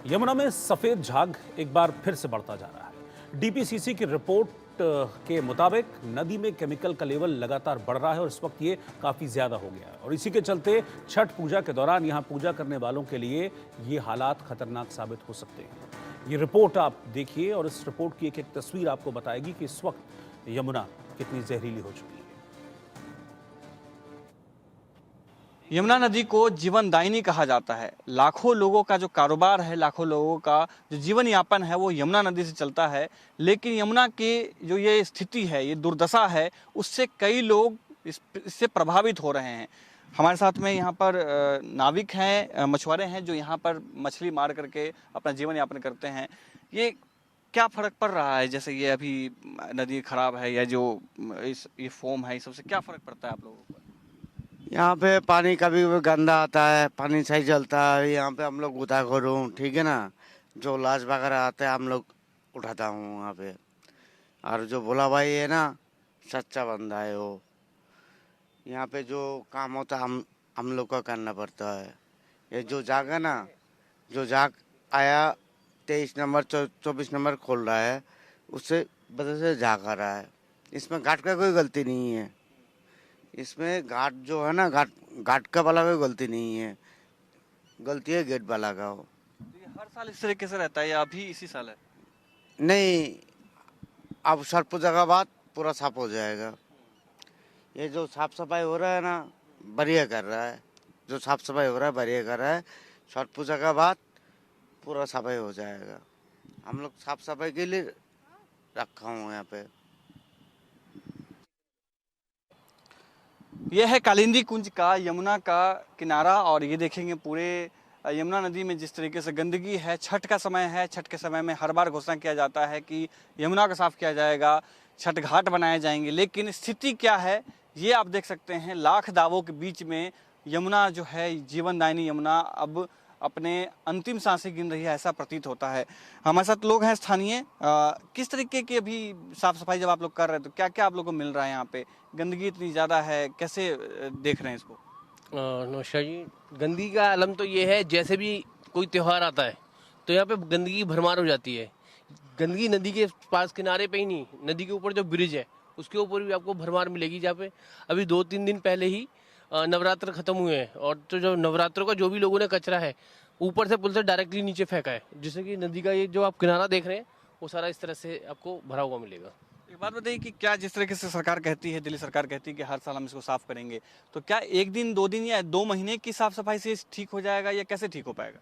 यमुना में सफेद झाग एक बार फिर से बढ़ता जा रहा है। डीपीसीसी की रिपोर्ट के मुताबिक नदी में केमिकल का लेवल लगातार बढ़ रहा है और इस वक्त ये काफी ज्यादा हो गया है और इसी के चलते छठ पूजा के दौरान यहां पूजा करने वालों के लिए ये हालात खतरनाक साबित हो सकते हैं। ये रिपोर्ट आप देखिए और इस रिपोर्ट की एक तस्वीर आपको बताएगी कि इस वक्त यमुना कितनी जहरीली हो चुकी है। यमुना नदी को जीवनदायिनी कहा जाता है। लाखों लोगों का जो कारोबार है, लाखों लोगों का जो जीवन यापन है वो यमुना नदी से चलता है। लेकिन यमुना की जो ये स्थिति है, ये दुर्दशा है, उससे कई लोग इससे प्रभावित हो रहे हैं। हमारे साथ में यहाँ पर नाविक हैं, मछुआरे हैं जो यहाँ पर मछली मार करके अपना जीवन यापन करते हैं। ये क्या फ़र्क पड़ रहा है, जैसे ये अभी नदी खराब है या जो ये फोम है, इस सबसे क्या फ़र्क पड़ता है आप लोगों को? यहाँ पे पानी कभी भी गंदा आता है, पानी सही चलता है। यहाँ पे हम लोग गोताखोर हूँ, ठीक है ना। जो लाश वगैरह आते हैं हम लोग उठाता हूँ वहाँ पे। और जो भोला भाई है ना, सच्चा बंदा है वो। यहाँ पे जो काम होता है हम लोग का करना पड़ता है। ये जो जाग है ना, जो जाग आया 23 नंबर 24 नंबर खोल रहा है, उससे वजह से जाग आ रहा है। इसमें घाट का कोई गलती नहीं है। इसमें घाट जो है ना, घाट का वाला कोई गलती नहीं है, गलती है गेट वाला का। हो तो ये हर साल इस तरीके से रहता है या अभी इसी साल है? नहीं, अब छठ पूजा का बाद पूरा साफ हो जाएगा। ये जो साफ सफाई हो रहा है ना, बढ़िया कर रहा है। जो साफ सफाई हो रहा है बढ़िया कर रहा है। छठ पूजा का बाद पूरा सफाई हो जाएगा। हम लोग साफ सफाई के लिए रखा हूँ यहाँ पे। यह है कालिंदी कुंज का यमुना का किनारा और ये देखेंगे पूरे यमुना नदी में जिस तरीके से गंदगी है। छठ का समय है, छठ के समय में हर बार घोषणा किया जाता है कि यमुना को साफ किया जाएगा, छठ घाट बनाए जाएंगे, लेकिन स्थिति क्या है ये आप देख सकते हैं। लाख दावों के बीच में यमुना जो है, जीवनदायिनी यमुना अब अपने अंतिम सांसें गिन रही है, ऐसा प्रतीत होता है। हमारे साथ लोग हैं स्थानीय। किस तरीके की अभी साफ सफाई जब आप लोग कर रहे हैं तो क्या क्या आप लोग को मिल रहा है यहाँ पे? गंदगी इतनी ज़्यादा है, कैसे देख रहे हैं इसको? नौशाद जी, गंदगी का आलम तो ये है, जैसे भी कोई त्यौहार आता है तो यहाँ पे गंदगी की भरमार हो जाती है। गंदगी नदी के पास किनारे पे ही नहीं, नदी के ऊपर जो ब्रिज है उसके ऊपर भी आपको भरमार मिलेगी। जहाँ पे अभी 2-3 दिन पहले ही नवरात्र खत्म हुए हैं और तो जो नवरात्रों का जो भी लोगों ने कचरा है ऊपर से पुल से डायरेक्टली नीचे फेंका है, जिससे कि नदी का ये जो आप किनारा देख रहे हैं वो सारा इस तरह से आपको भरा हुआ मिलेगा। एक बात बताइए कि क्या जिस तरीके से सरकार कहती है, दिल्ली सरकार कहती है कि हर साल हम इसको साफ करेंगे, तो क्या 1 दिन 2 दिन या 2 महीने की साफ सफाई से ठीक हो जाएगा या कैसे ठीक हो पाएगा?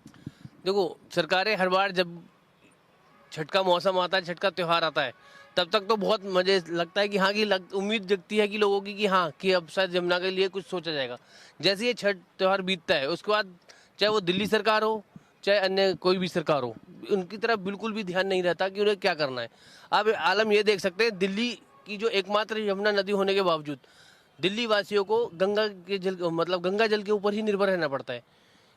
देखो, सरकारें हर बार जब छठ का मौसम आता है, छठ का त्यौहार आता है, तब तक तो बहुत मजे लगता है कि हाँ, उम्मीद जगती है कि लोगों की कि हाँ, कि अब शायद यमुना के लिए कुछ सोचा जाएगा। जैसे ये छठ त्यौहार बीतता है उसके बाद चाहे वो दिल्ली सरकार हो चाहे अन्य कोई भी सरकार हो, उनकी तरफ बिल्कुल भी ध्यान नहीं रहता कि उन्हें क्या करना है। आप आलम ये देख सकते हैं, दिल्ली की जो एकमात्र यमुना नदी होने के बावजूद दिल्ली वासियों को गंगा के जल मतलब गंगा जल के ऊपर ही निर्भर रहना पड़ता है,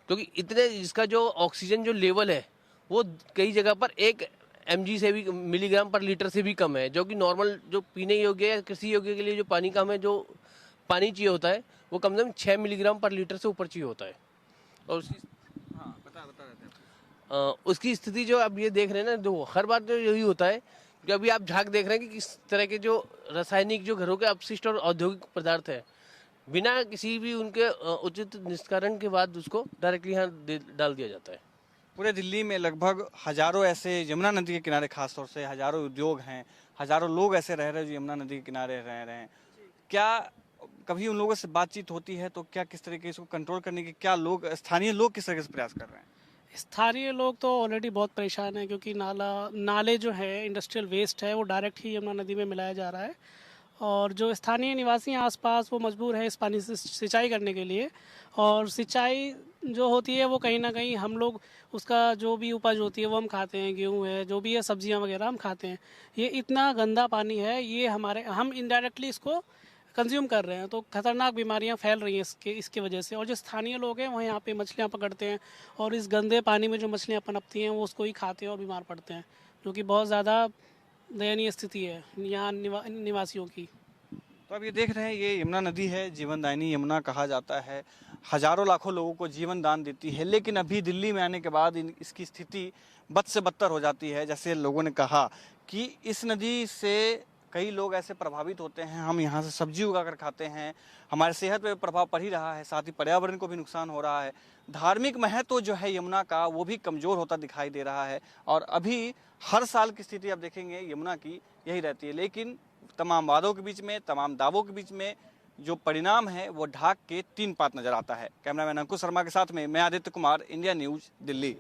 क्योंकि इतने इसका जो ऑक्सीजन जो लेवल है वो कई जगह पर 1 mg से भी मिलीग्राम पर लीटर से भी कम है, जो कि नॉर्मल जो पीने योग्य या कृषि योग्य के लिए जो पानी का हमें जो पानी चाहिए होता है वो कम से कम 6 मिलीग्राम पर लीटर से ऊपर चाहिए होता है। और उसकी स्थिति जो आप ये देख रहे हैं ना, जो हर बार जो यही होता है कि अभी आप झाग देख रहे हैं कि किस तरह के जो रासायनिक जो घरों के अपशिष्ट और औद्योगिक पदार्थ है, बिना किसी भी उनके उचित निस्तारण के बाद उसको डायरेक्टली यहाँ डाल दिया जाता है। पूरे दिल्ली में लगभग हजारों ऐसे यमुना नदी के किनारे, खासतौर से हजारों उद्योग हैं, हजारों लोग ऐसे रह रहे हैं जो यमुना नदी के किनारे रह रहे हैं। क्या कभी उन लोगों से बातचीत होती है तो क्या किस तरीके से इसको कंट्रोल करने की क्या लोग, स्थानीय लोग किस तरीके से प्रयास कर रहे हैं? स्थानीय लोग तो ऑलरेडी बहुत परेशान हैं, क्योंकि नाले जो है, इंडस्ट्रियल वेस्ट है, वो डायरेक्ट ही यमुना नदी में मिलाया जा रहा है और जो स्थानीय निवासी हैं आसपास वो मजबूर हैं इस पानी से सिंचाई करने के लिए। और सिंचाई जो होती है वो कहीं ना कहीं हम लोग उसका जो भी उपज होती है वो हम खाते हैं, गेहूँ है, जो भी है, सब्जियां वगैरह हम खाते हैं। ये इतना गंदा पानी है, ये हम इनडायरेक्टली इसको कंज्यूम कर रहे हैं, तो खतरनाक बीमारियां फैल रही हैं इसके वजह से। और जो स्थानीय लोग हैं वो यहाँ पे मछलियाँ पकड़ते हैं और इस गंदे पानी में जो मछलियाँ पनपती हैं वो उसको ही खाते हैं और बीमार पड़ते हैं, जो कि बहुत ज़्यादा दयनीय स्थिति है यहाँ निवासियों की। तो अब ये देख रहे हैं, ये यमुना नदी है, जीवनदायिनी यमुना कहा जाता है, हजारों लाखों लोगों को जीवन दान देती है। लेकिन अभी दिल्ली में आने के बाद इसकी स्थिति बद से बदतर हो जाती है। जैसे लोगों ने कहा कि इस नदी से कई लोग ऐसे प्रभावित होते हैं, हम यहाँ से सब्जी उगा कर खाते हैं, हमारे सेहत पे प्रभाव पड़ ही रहा है, साथ ही पर्यावरण को भी नुकसान हो रहा है। धार्मिक महत्व जो है यमुना का, वो भी कमज़ोर होता दिखाई दे रहा है। और अभी हर साल की स्थिति आप देखेंगे यमुना की यही रहती है। लेकिन तमाम वादों के बीच में, तमाम दावों के बीच में जो परिणाम है वो ढाक के 3 पात नजर आता है। कैमरामैन अंकुश शर्मा के साथ में मैं आदित्य कुमार, इंडिया न्यूज़, दिल्ली।